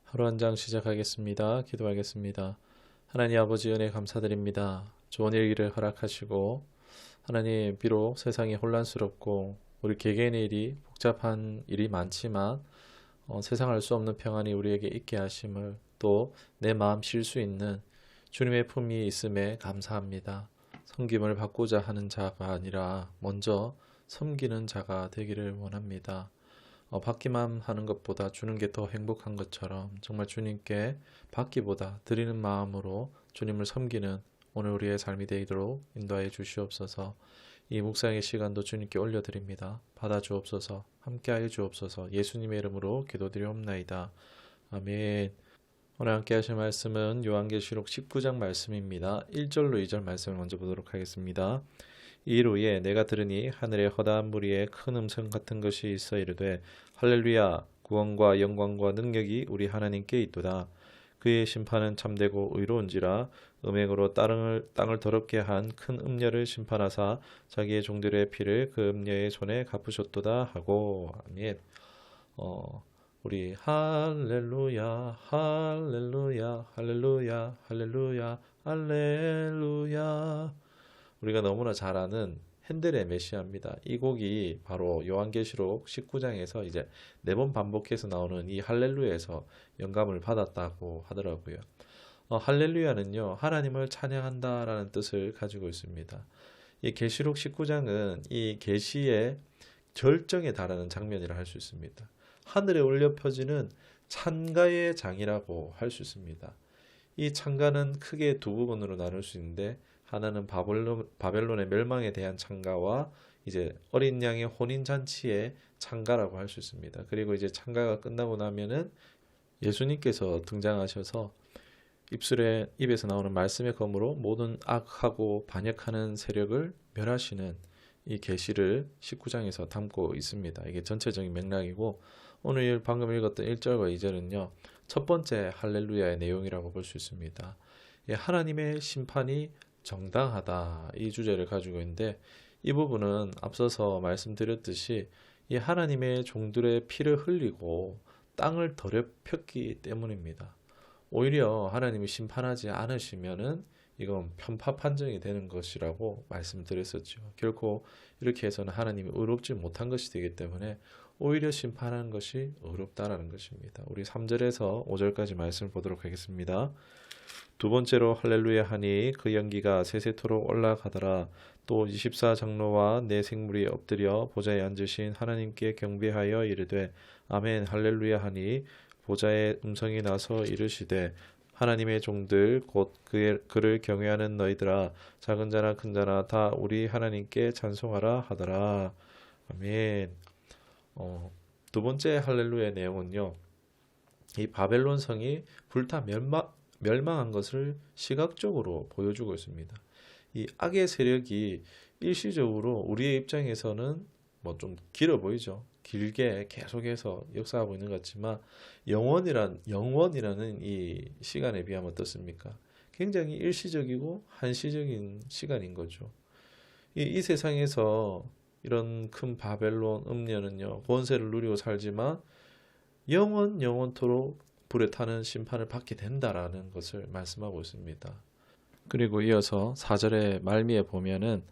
하루 한 장 시작하겠습니다. 기도하겠습니다. 하나님 아버지 은혜 감사드립니다. 좋은 일기를 허락하시고 하나님 비록 세상이 혼란스럽고 우리 개개인의 일이 복잡한 일이 많지만 세상 알 수 없는 평안이 우리에게 있게 하심을 또 내 마음 쉴 수 있는 주님의 품이 있음에 감사합니다. 섬김을 받고자 하는 자가 아니라 먼저 섬기는 자가 되기를 원합니다. 받기만 하는 것보다 주는 게 더 행복한 것처럼 정말 주님께 받기보다 드리는 마음으로 주님을 섬기는 오늘 우리의 삶이 되도록 인도하여 주시옵소서. 이 묵상의 시간도 주님께 올려드립니다. 받아 주옵소서. 함께하여 주옵소서. 예수님의 이름으로 기도드리옵나이다. 아멘. 오늘 함께 하실 말씀은 요한계시록 19장 말씀입니다. 1절로 2절 말씀을 먼저 보도록 하겠습니다. 이일 후에 내가 들으니 하늘에 허다한 무리에 큰 음성 같은 것이 있어 이르되 할렐루야 구원과 영광과 능력이 우리 하나님께 있도다. 그의 심판은 참되고 의로운지라 음행으로 땅을 더럽게 한 큰 음녀를 심판하사 자기의 종들의 피를 그 음녀의 손에 갚으셨도다 하고. 아멘. 우리 할렐루야 할렐루야 할렐루야 할렐루야 할렐루야. 우리가 너무나 잘 아는 핸델의 메시아입니다. 이 곡이 바로 요한계시록 19장에서 이제 4번 반복해서 나오는 이 할렐루야에서 영감을 받았다고 하더라고요. 할렐루야는요, 하나님을 찬양한다라는 뜻을 가지고 있습니다. 이 계시록 19장은 이 계시의 절정에 달하는 장면이라 할 수 있습니다. 하늘에 울려 퍼지는 찬가의 장이라고 할 수 있습니다. 이 찬가는 크게 두 부분으로 나눌 수 있는데 하나는 바벨론의 멸망에 대한 찬가와 이제 어린 양의 혼인 잔치의 찬가라고 할 수 있습니다. 그리고 이제 찬가가 끝나고 나면은 예수님께서 등장하셔서 입에서 나오는 말씀의 검으로 모든 악하고 반역하는 세력을 멸하시는 이 계시를 19장에서 담고 있습니다. 이게 전체적인 맥락이고 오늘 방금 읽었던 1절과 2절은요. 첫 번째 할렐루야의 내용이라고 볼 수 있습니다. 하나님의 심판이 정당하다 이 주제를 가지고 있는데 이 부분은 앞서서 말씀드렸듯이 이 하나님의 종들의 피를 흘리고 땅을 더럽혔기 때문입니다. 오히려 하나님이 심판하지 않으시면은 이건 편파 판정이 되는 것이라고 말씀드렸었죠. 결코 이렇게 해서는 하나님이 의롭지 못한 것이 되기 때문에 오히려 심판하는 것이 의롭다라는 것입니다. 우리 3절에서 5절까지 말씀을 보도록 하겠습니다. 두 번째로 할렐루야 하니 그 연기가 세세토록 올라가더라. 또 24장로와 네 생물이 엎드려 보좌에 앉으신 하나님께 경배하여 이르되 아멘 할렐루야 하니 보좌의 음성이 나서 이르시되 하나님의 종들 곧 그를 경외하는 너희들아 작은 자나 큰 자나 다 우리 하나님께 찬송하라 하더라. 아멘. 두 번째 할렐루야의 내용은요. 이 바벨론 성이 불타 멸망한 것을 시각적으로 보여주고 있습니다. 이 악의 세력이 일시적으로 우리의 입장에서는 뭐 좀 길어 보이죠. 길게 계속해서 역사하고 있는 것 같지만 영원이라는 이 시간에 비하면 어떻습니까? 굉장히 일시적이고 한시적인 시간인 거죠. 이 세상에서 이런 큰 바벨론 음녀는요 권세를 누리고 살지만 영원토록 불에 타는 심판을 받게 된다라는 것을 말씀하고 있습니다. 그리고 이어서 4절의 말미에 보면은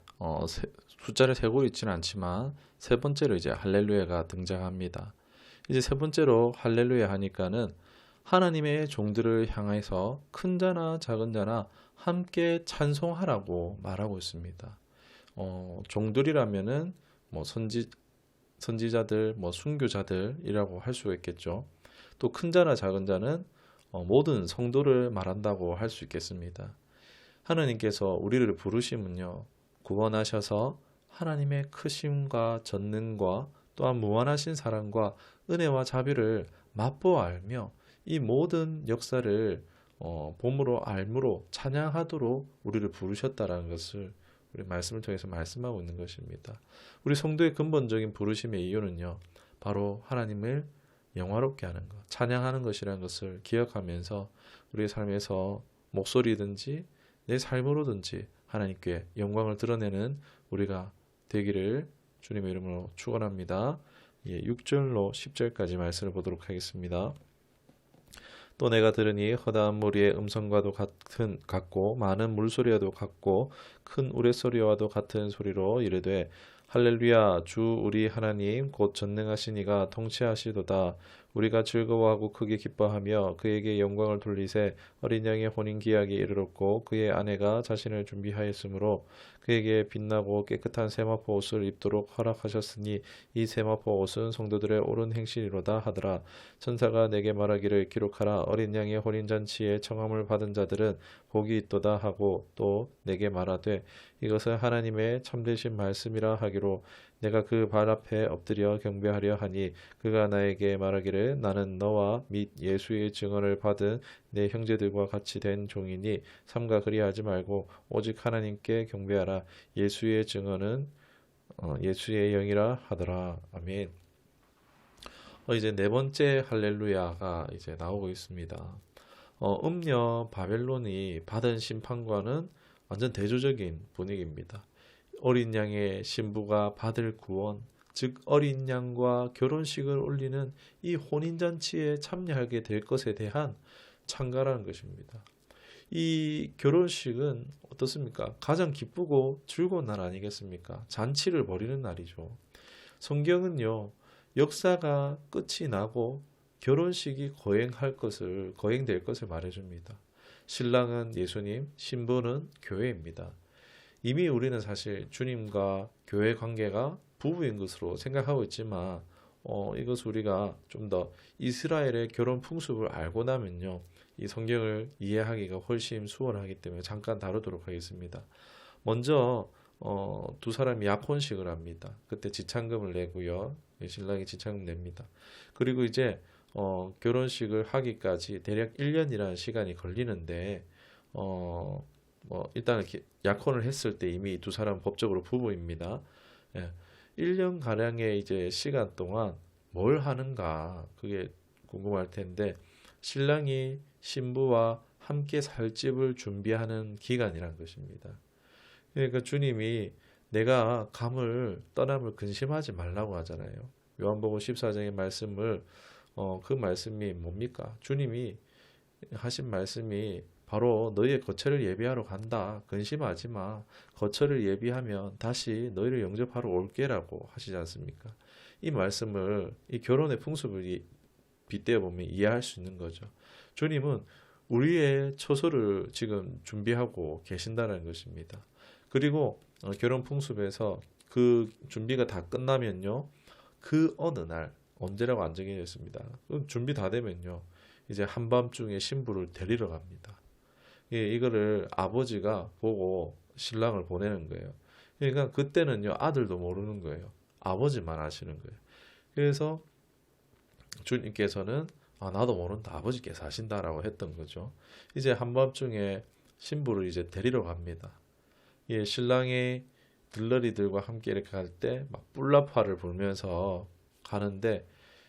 숫자를 세고 있지는 않지만 세 번째로 이제 할렐루야가 등장합니다. 이제 세 번째로 할렐루야 하니까는 하나님의 종들을 향해서 큰 자나 작은 자나 함께 찬송하라고 말하고 있습니다. 종들이라면은 뭐 선지자들, 뭐 순교자들이라고 할 수가 있겠죠. 또 큰 자나 작은 자는 모든 성도를 말한다고 할 수 있겠습니다. 하나님께서 우리를 부르심은요, 구원하셔서 하나님의 크심과 전능과 또한 무한하신 사랑과 은혜와 자비를 맛보아 알며 이 모든 역사를 봄으로 알므로 찬양하도록 우리를 부르셨다라는 것을 우리 말씀을 통해서 말씀하고 있는 것입니다. 우리 성도의 근본적인 부르심의 이유는요, 바로 하나님을 영화롭게 하는 것, 찬양하는 것이라는 것을 기억하면서 우리의 삶에서 목소리든지 내 삶으로든지 하나님께 영광을 드러내는 우리가 되기를 주님의 이름으로 축원합니다. 6절로 10절까지 말씀을 보도록 하겠습니다. 또 내가 들으니 허다한 무리의 음성과도 같고 많은 물소리와도 같고 큰 우레소리와도 같은 소리로 이르되 할렐루야 주 우리 하나님 곧 전능하신 이가 통치하시도다. 우리가 즐거워하고 크게 기뻐하며 그에게 영광을 돌리세. 어린 양의 혼인 기약이 이르렀고 그의 아내가 자신을 준비하였으므로 그에게 빛나고 깨끗한 세마포 옷을 입도록 허락하셨으니 이 세마포 옷은 성도들의 옳은 행실이로다 하더라. 천사가 내게 말하기를 기록하라. 어린 양의 혼인잔치에 청함을 받은 자들은 복이 있도다 하고 또 내게 말하되 이것은 하나님의 참되신 말씀이라 하기로 내가 그 발 앞에 엎드려 경배하려 하니 그가 나에게 말하기를 나는 너와 및 예수의 증언을 받은 내 형제들과 같이 된 종이니 삼가 그리하지 말고 오직 하나님께 경배하라. 예수의 증언은 예수의 영이라 하더라. 아멘. 이제 네 번째 할렐루야가 이제 나오고 있습니다. 음녀 바벨론이 받은 심판과는 완전 대조적인 분위기입니다. 어린 양의 신부가 받을 구원, 즉 어린 양과 결혼식을 올리는 이 혼인잔치에 참여하게 될 것에 대한 참가라는 것입니다. 이 결혼식은 어떻습니까? 가장 기쁘고 즐거운 날 아니겠습니까? 잔치를 벌이는 날이죠. 성경은요, 역사가 끝이 나고 결혼식이 거행될 것을 말해줍니다. 신랑은 예수님, 신부는 교회입니다. 이미 우리는 사실 주님과 교회 관계가 부부인 것으로 생각하고 있지만 이것 우리가 좀 더 이스라엘의 결혼 풍습을 알고 나면요. 이 성경을 이해하기가 훨씬 수월하기 때문에 잠깐 다루도록 하겠습니다. 먼저 두 사람이 약혼식을 합니다. 그때 지참금을 내고요. 신랑이 지참금 냅니다. 그리고 이제 결혼식을 하기까지 대략 1년이라는 시간이 걸리는데 일단 이렇게 약혼을 했을 때 이미 두 사람 법적으로 부부입니다. 예, 1년 가량의 이제 시간 동안 뭘 하는가 그게 궁금할 텐데 신랑이 신부와 함께 살 집을 준비하는 기간이란 것입니다. 그러니까 주님이 내가 떠남을 근심하지 말라고 하잖아요. 요한복음 14장의 말씀을 그 말씀이 뭡니까? 주님이 하신 말씀이 바로 너희의 거처를 예비하러 간다. 근심하지 마. 거처를 예비하면 다시 너희를 영접하러 올게라고 하시지 않습니까? 이 말씀을 이 결혼의 풍습을 빗대어 보면 이해할 수 있는 거죠. 주님은 우리의 처소를 지금 준비하고 계신다는 것입니다. 그리고 결혼 풍습에서 그 준비가 다 끝나면요. 그 어느 날 언제라고 안 정해져 있습니다. 준비 다 되면요. 이제 한밤중에 신부를 데리러 갑니다. 이거를 아버지가 보고 신랑을 보내는 거예요. 그러니까 그때는요, 아들도 모르는 거예요. 아버지만 아시는 거예요. 그래서 주님께서는 나도 모른다. 아버지께서 하신다라고 했던 거죠. 이제 한밤중에 신부를 이제 데리러 갑니다. 신랑이 들러리들과 함께 이렇게 갈 때 막 뿔나파를 불면서 가는데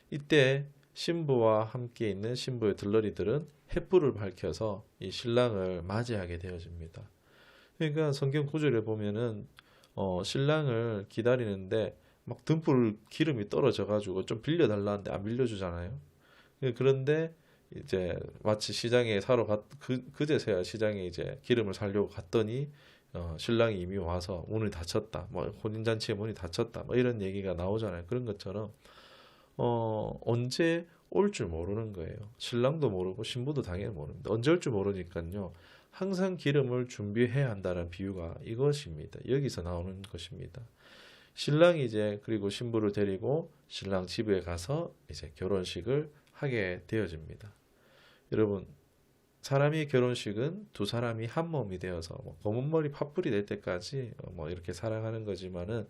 이때 신부와 함께 있는 신부의 들러리들은 횃불을 밝혀서 이 신랑을 맞이하게 되어집니다. 그러니까 성경 구절에 보면은 신랑을 기다리는데 막 등불 기름이 떨어져 가지고 좀 빌려달라는데 안 빌려주잖아요. 그런데 이제 마치 시장에 그제서야 시장에 이제 기름을 사려고 갔더니 신랑이 이미 와서 문을 닫혔다. 뭐 혼인잔치의 문이 닫혔다. 뭐 이런 얘기가 나오잖아요. 그런 것처럼 언제 올 줄 모르는 거예요. 신랑도 모르고 신부도 당연히 모릅니다. 언제 올 줄 모르니까요. 항상 기름을 준비해야 한다는 비유가 이것입니다. 여기서 나오는 것입니다. 신랑이 이제 그리고 신부를 데리고 신랑 집에 가서 이제 결혼식을 하게 되어집니다. 여러분, 사람의 결혼식은 두 사람이 한 몸이 되어서 검은 머리 팥불이 될 때까지 이렇게 사랑하는 거지만은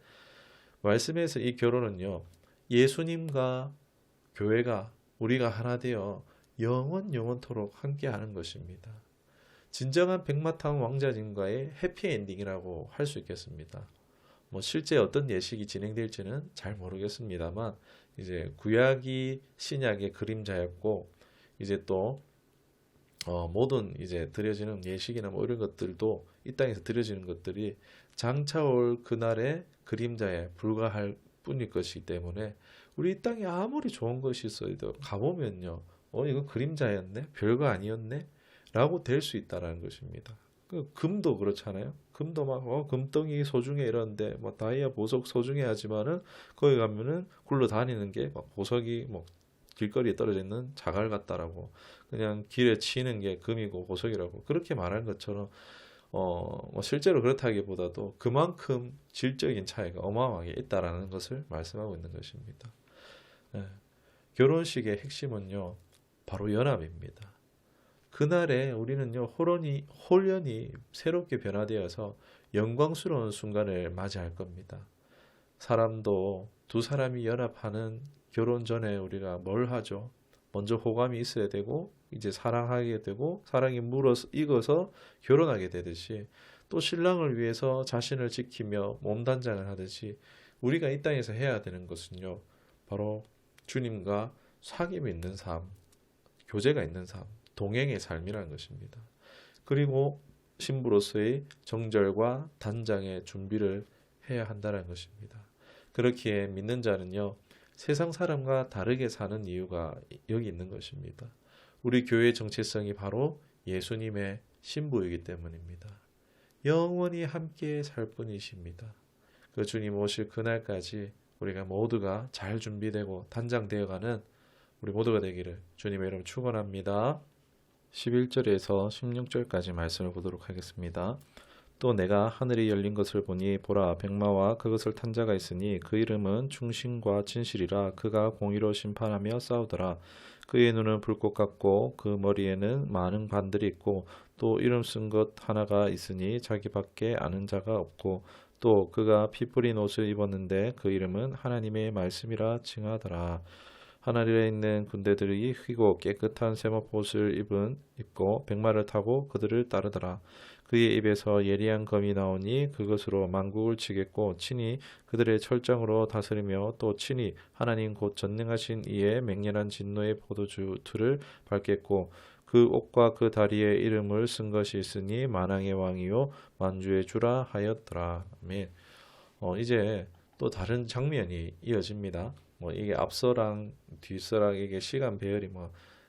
말씀에서 이 결혼은요. 예수님과 교회가 우리가 하나 되어 영원토록 함께 하는 것입니다. 진정한 백마탄 왕자님과의 해피엔딩이라고 할 수 있겠습니다. 실제 어떤 예식이 진행될지는 잘 모르겠습니다만 이제 구약이 신약의 그림자였고 이제 또 모든 이제 드려지는 예식이나 이런 것들도 이 땅에서 드려지는 것들이 장차 올 그날의 그림자에 불과할 뿐일 것이기 때문에 우리 이 땅에 아무리 좋은 것이 있어도 가보면요 이거 그림자였네? 별거 아니었네? 라고 될 수 있다라는 것입니다. 그 금도 그렇잖아요. 금도 막 금덩이 소중해 이러는데 뭐 다이아 보석 소중해 하지만은 거기 가면은 굴러다니는 게 막 보석이 뭐 길거리에 떨어져 있는 자갈 같다라고, 그냥 길에 치이는 게 금이고 보석이라고 그렇게 말하는 것처럼 뭐 실제로 그렇다기보다도 그만큼 질적인 차이가 어마어마하게 있다라는 것을 말씀하고 있는 것입니다. 예. 결혼식의 핵심은요, 바로 연합입니다. 그날에 우리는요, 홀연히 새롭게 변화되어서 영광스러운 순간을 맞이할 겁니다. 사람도 두 사람이 연합하는 결혼 전에 우리가 뭘 하죠? 먼저 호감이 있어야 되고, 이제 사랑하게 되고, 사랑이 익어서 결혼하게 되듯이, 또 신랑을 위해서 자신을 지키며 몸단장을 하듯이, 우리가 이 땅에서 해야 되는 것은요, 바로 주님과 사귐이 있는 삶, 교제가 있는 삶, 동행의 삶이라는 것입니다. 그리고 신부로서의 정절과 단장의 준비를 해야 한다는 것입니다. 그렇기에 믿는 자는요, 세상 사람과 다르게 사는 이유가 여기 있는 것입니다. 우리 교회의 정체성이 바로 예수님의 신부이기 때문입니다. 영원히 함께 살 분이십니다. 그 주님 오실 그날까지 우리가 모두가 잘 준비되고 단장되어가는 우리 모두가 되기를 주님의 이름 축원합니다. 11절에서 16절까지 말씀을 보도록 하겠습니다. 또 내가 하늘이 열린 것을 보니 보라 백마와 그것을 탄 자가 있으니 그 이름은 충신과 진실이라. 그가 공의로 심판하며 싸우더라. 그의 눈은 불꽃 같고 그 머리에는 많은 관들이 있고 또 이름 쓴 것 하나가 있으니 자기밖에 아는 자가 없고 또 그가 피 뿌린 옷을 입었는데 그 이름은 하나님의 말씀이라 칭하더라. 하늘에 있는 군대들이 휘고 깨끗한 세마포옷을 입고 백마를 타고 그들을 따르더라. 그의 입에서 예리한 검이 나오니 그것으로 만국을 치겠고 친히 그들의 철장으로 다스리며 또 친히 하나님 곧 전능하신 이의 맹렬한 진노의 포도주 틀을 밟겠고 그 옷과 그 다리에 이름을 쓴 것이 있으니 만왕의 왕이요 만주의 주라 하였더라. 아멘. 이제 또 다른 장면이 이어집니다. 이게 앞서랑 뒤서랑 이게 시간 배열이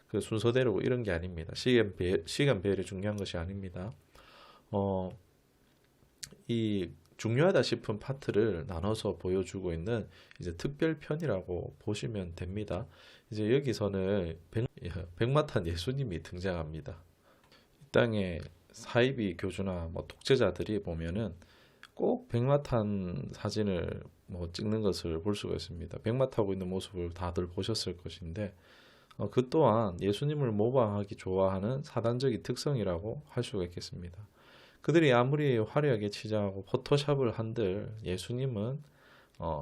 그 순서대로 이런 게 아닙니다. 시간 배열이 중요한 것이 아닙니다. 이 중요하다 싶은 파트를 나눠서 보여주고 있는 이제 특별편이라고 보시면 됩니다. 이제 여기서는 백마탄 예수님이 등장합니다. 이 땅에 사이비 교주나 독재자들이 보면은 꼭 백마탄 사진을 찍는 것을 볼 수가 있습니다. 백마 타고 있는 모습을 다들 보셨을 것인데 그 또한 예수님을 모방하기 좋아하는 사단적인 특성이라고 할 수가 있겠습니다. 그들이 아무리 화려하게 치장하고 포토샵을 한들 예수님은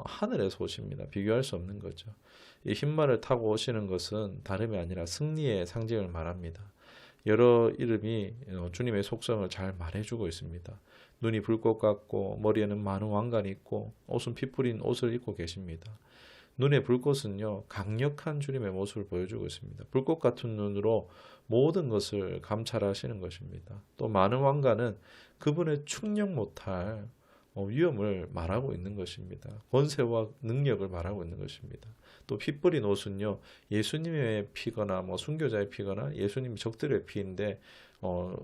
하늘에서 오십니다. 비교할 수 없는 거죠. 이 흰말을 타고 오시는 것은 다름이 아니라 승리의 상징을 말합니다. 여러 이름이 주님의 속성을 잘 말해주고 있습니다. 눈이 불꽃 같고 머리에는 많은 왕관이 있고 옷은 피 뿌린 옷을 입고 계십니다. 눈의 불꽃은요, 강력한 주님의 모습을 보여주고 있습니다. 불꽃 같은 눈으로 모든 것을 감찰하시는 것입니다. 또 많은 왕관은 그분의 충력 못할 위험을 말하고 있는 것입니다. 권세와 능력을 말하고 있는 것입니다. 또 피 뿌린 옷은요, 예수님의 피거나 순교자의 피거나 예수님 적들의 피인데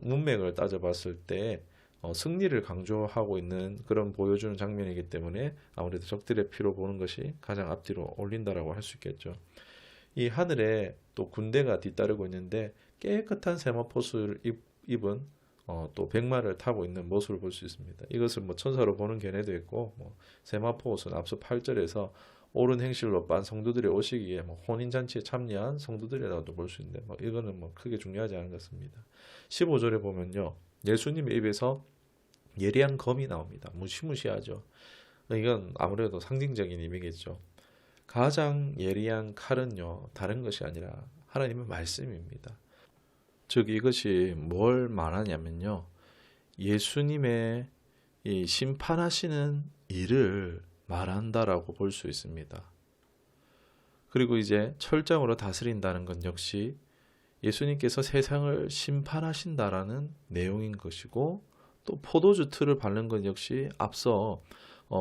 문맥을 따져봤을 때 승리를 강조하고 있는 그런 보여주는 장면이기 때문에 아무래도 적들의 피로 보는 것이 가장 앞뒤로 올린다라고 할 수 있겠죠. 이 하늘에 또 군대가 뒤따르고 있는데 깨끗한 세마포스를 입은 또 백마를 타고 있는 모습을 볼 수 있습니다. 이것을 천사로 보는 견해도 있고 세마포스는 앞서 8절에서 옳은 행실로 빤 성도들이 오시기에 혼인잔치에 참여한 성도들이라고도 볼 수 있는데 이거는 크게 중요하지 않은 것 같습니다. 15절에 보면요, 예수님의 입에서 예리한 검이 나옵니다. 무시무시하죠. 이건 아무래도 상징적인 의미겠죠. 가장 예리한 칼은요, 다른 것이 아니라 하나님의 말씀입니다. 즉 이것이 뭘 말하냐면요, 예수님의 이 심판하시는 일을 말한다라고 볼 수 있습니다. 그리고 이제 철장으로 다스린다는 건 역시 예수님께서 세상을 심판하신다라는 내용인 것이고, 또 포도주 틀을 밟는 건 역시 앞서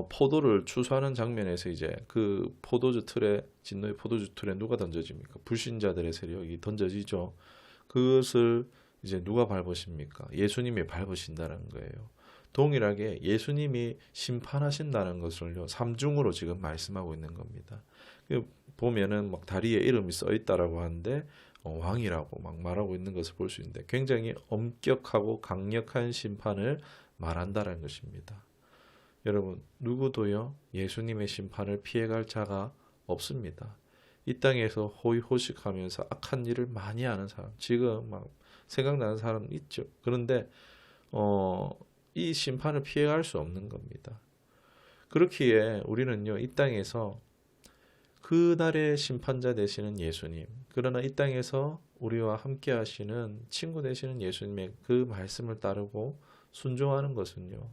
포도를 추수하는 장면에서 이제 그 포도주 틀에 진노의 포도주 틀에 누가 던져집니까? 불신자들의 세력이 던져지죠. 그것을 이제 누가 밟으십니까? 예수님이 밟으신다는 거예요. 동일하게 예수님이 심판하신다는 것을요, 삼중으로 지금 말씀하고 있는 겁니다. 보면은 막 다리에 이름이 써 있다라고 하는데 왕이라고 막 말하고 있는 것을 볼 수 있는데 굉장히 엄격하고 강력한 심판을 말한다는 것입니다. 여러분, 누구도요, 예수님의 심판을 피해갈 자가 없습니다. 이 땅에서 호의호식하면서 악한 일을 많이 하는 사람, 지금 막 생각나는 사람 있죠. 그런데 이 심판을 피해갈 수 없는 겁니다. 그렇기에 우리는요, 이 땅에서 그날의 심판자 되시는 예수님, 그러나 이 땅에서 우리와 함께 하시는 친구 되시는 예수님의 그 말씀을 따르고 순종하는 것은요,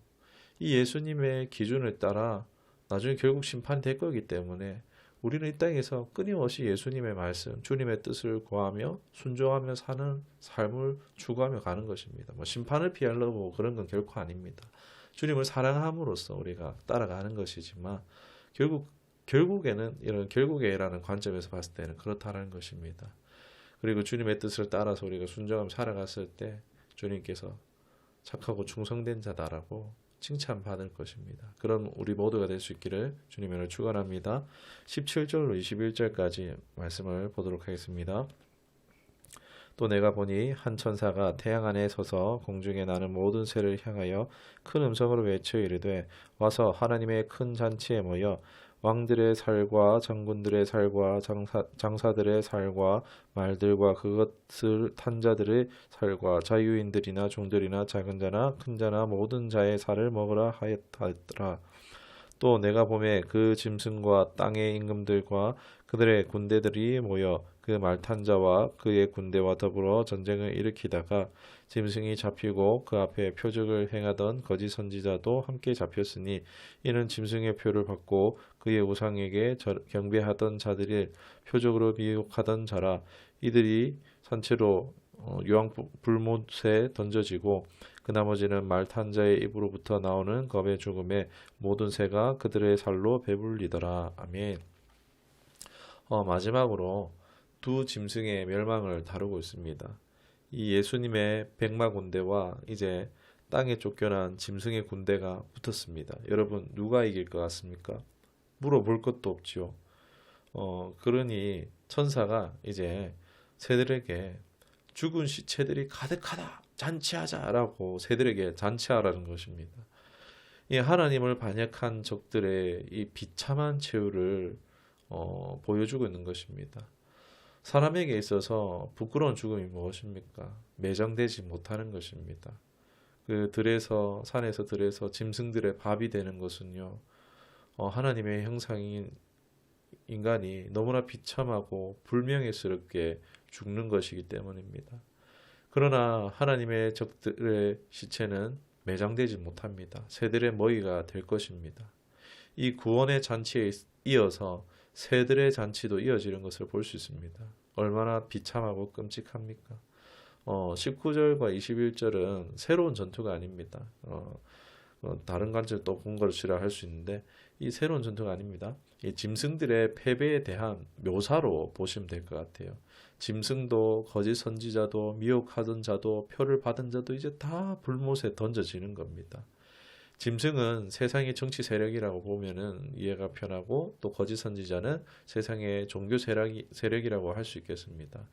이 예수님의 기준을 따라 나중에 결국 심판될 거기 때문에 우리는 이 땅에서 끊임없이 예수님의 말씀, 주님의 뜻을 구하며 순종하며 사는 삶을 추구하며 가는 것입니다. 뭐 심판을 피하려고 그런 건 결코 아닙니다. 주님을 사랑함으로써 우리가 따라가는 것이지만 결국에는 이런 결국에라는 관점에서 봤을 때는 그렇다는 것입니다. 그리고 주님의 뜻을 따라서 우리가 순종하며 살아갔을 때 주님께서 착하고 충성된 자다라고 칭찬받을 것입니다. 그럼 우리 모두가 될 수 있기를 주님으로 축원합니다. 17절로 21절까지 말씀을 보도록 하겠습니다. 또 내가 보니 한 천사가 태양 안에 서서 공중에 나는 모든 새를 향하여 큰 음성으로 외쳐 이르되 와서 하나님의 큰 잔치에 모여 왕들의 살과 장군들의 살과 장사들의 살과 말들과 그것을 탄 자들의 살과 자유인들이나 종들이나 작은 자나 큰 자나 모든 자의 살을 먹으라 하였더라. 또 내가 보매 그 짐승과 땅의 임금들과 그들의 군대들이 모여 그 말탄 자와 그의 군대와 더불어 전쟁을 일으키다가 짐승이 잡히고 그 앞에 표적을 행하던 거짓 선지자도 함께 잡혔으니 이는 짐승의 표를 받고 그의 우상에게 경배하던 자들이 표적으로 미혹하던 자라. 이들이 산채로 유황 불못에 던져지고 그 나머지는 말탄 자의 입으로부터 나오는 검의 죽음에 모든 새가 그들의 살로 배불리더라. 아멘. 마지막으로 두 짐승의 멸망을 다루고 있습니다. 이 예수님의 백마 군대와 이제 땅에 쫓겨난 짐승의 군대가 붙었습니다. 여러분, 누가 이길 것 같습니까? 물어볼 것도 없지요. 그러니 천사가 이제 새들에게 죽은 시체들이 가득하다, 잔치하자라고 새들에게 잔치하라는 것입니다. 이 하나님을 반역한 적들의 이 비참한 최후를 보여주고 있는 것입니다. 사람에게 있어서 부끄러운 죽음이 무엇입니까? 매장되지 못하는 것입니다. 그 들에서 산에서 들에서 짐승들의 밥이 되는 것은요, 하나님의 형상인 인간이 너무나 비참하고 불명예스럽게 죽는 것이기 때문입니다. 그러나 하나님의 적들의 시체는 매장되지 못합니다. 새들의 먹이가 될 것입니다. 이 구원의 잔치에 이어서 새들의 잔치도 이어지는 것을 볼 수 있습니다. 얼마나 비참하고 끔찍합니까? 19절과 21절은 새로운 전투가 아닙니다. 다른 관점 또 본거지라 할 수 있는데 이 새로운 전투가 아닙니다. 이 짐승들의 패배에 대한 묘사로 보시면 될 것 같아요. 짐승도 거짓 선지자도 미혹하던 자도 표를 받은 자도 이제 다 불못에 던져지는 겁니다. 짐승은 세상의 정치 세력이라고 보면은 이해가 편하고 또 거짓 선지자는 세상의 종교 세력이라고 할 수 있겠습니다.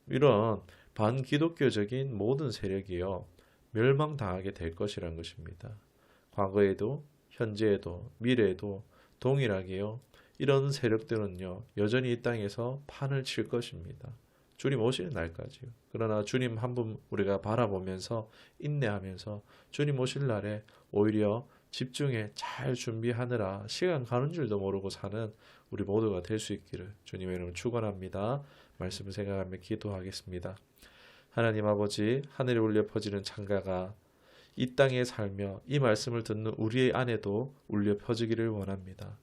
이런 반기독교적인 모든 세력이요 멸망당하게 될 것이란 것입니다. 과거에도 현재에도 미래에도 동일하게요 이런 세력들은요 여전히 이 땅에서 판을 칠 것입니다. 주님 오시는 날까지요. 그러나 주님 한 분 우리가 바라보면서 인내하면서 주님 오실 날에 오히려 집중해 잘 준비하느라 시간 가는 줄도 모르고 사는 우리 모두가 될 수 있기를 주님의 이름으로 축원합니다. 말씀을 생각하며 기도하겠습니다. 하나님 아버지, 하늘에 울려 퍼지는 창가가 이 땅에 살며 이 말씀을 듣는 우리의 안에도 울려 퍼지기를 원합니다.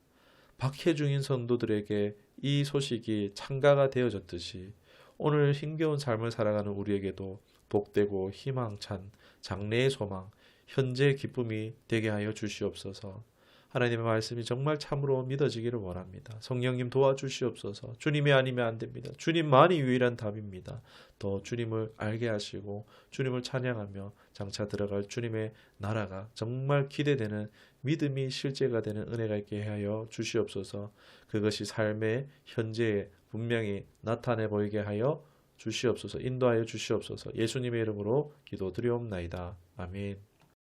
박해중인 성도들에게 이 소식이 창가가 되어졌듯이 오늘 힘겨운 삶을 살아가는 우리에게도 복되고 희망찬 장래의 소망, 현재의 기쁨이 되게 하여 주시옵소서. 하나님의 말씀이 정말 참으로 믿어지기를 원합니다. 성령님 도와주시옵소서. 주님이 아니면 안 됩니다. 주님만이 유일한 답입니다. 더 주님을 알게 하시고 주님을 찬양하며 장차 들어갈 주님의 나라가 정말 기대되는 믿음이 실제가 되는 은혜가 있게 하여 주시옵소서. 그것이 삶의 현재에 분명히 나타내 보이게 하여 주시옵소서. 인도하여 주시옵소서. 예수님의 이름으로 기도드리옵나이다. 아멘.